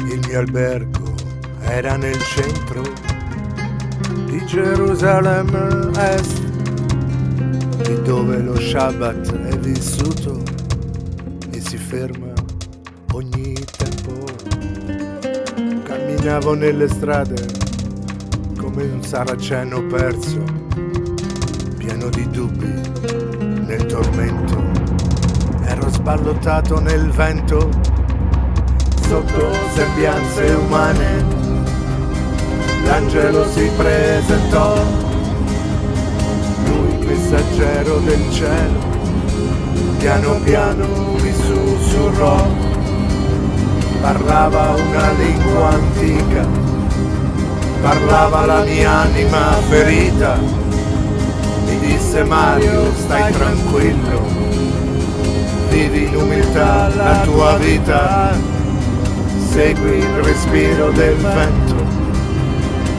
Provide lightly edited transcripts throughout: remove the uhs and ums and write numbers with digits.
Il mio albergo era nel centro di Gerusalemme Est, di dove lo Shabbat è vissuto e si ferma ogni tempo. Camminavo nelle strade come un saraceno perso, pieno di dubbi nel tormento. Ero sballottato nel vento sotto sembianze umane. L'angelo si presentò, lui messaggero del cielo, piano piano mi sussurrò, parlava una lingua antica, parlava la mia anima ferita, mi disse: Mario, stai tranquillo, vivi in umiltà la tua vita, segui il respiro del vento,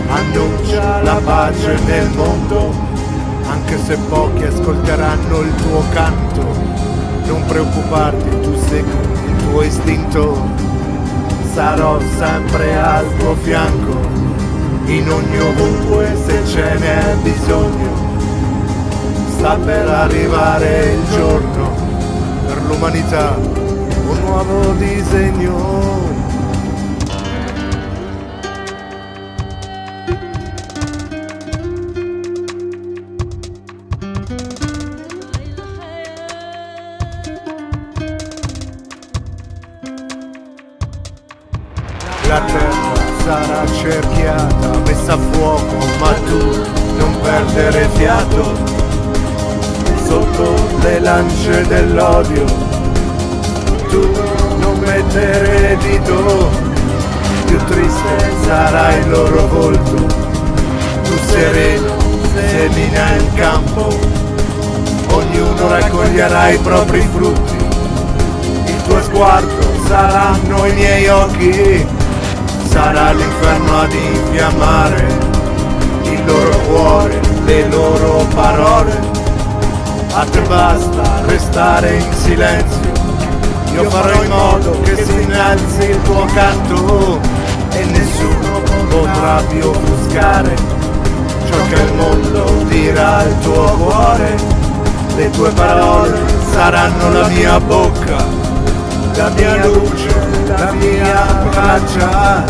annuncia la pace nel mondo, anche se pochi ascolteranno il tuo canto. Non preoccuparti, tu segui il tuo istinto, sarò sempre al tuo fianco, in ogni ovunque se ce n'è bisogno. Sta per arrivare il giorno, per l'umanità un nuovo disegno. La terra sarà cerchiata, messa a fuoco, ma tu non perdere fiato sotto le lance dell'odio, tu non mettere dito, più triste sarà il loro volto, tu sereno semina il campo, ognuno raccoglierà i propri frutti, il tuo sguardo saranno i miei occhi, sarà l'inferno ad infiammare il loro cuore, le loro parole. A te basta restare in silenzio, io farò in modo che si innalzi il tuo canto e nessuno potrà più offuscare ciò che il mondo dirà al tuo cuore. Le tue parole saranno la mia bocca, la mia luce, la mia braccia,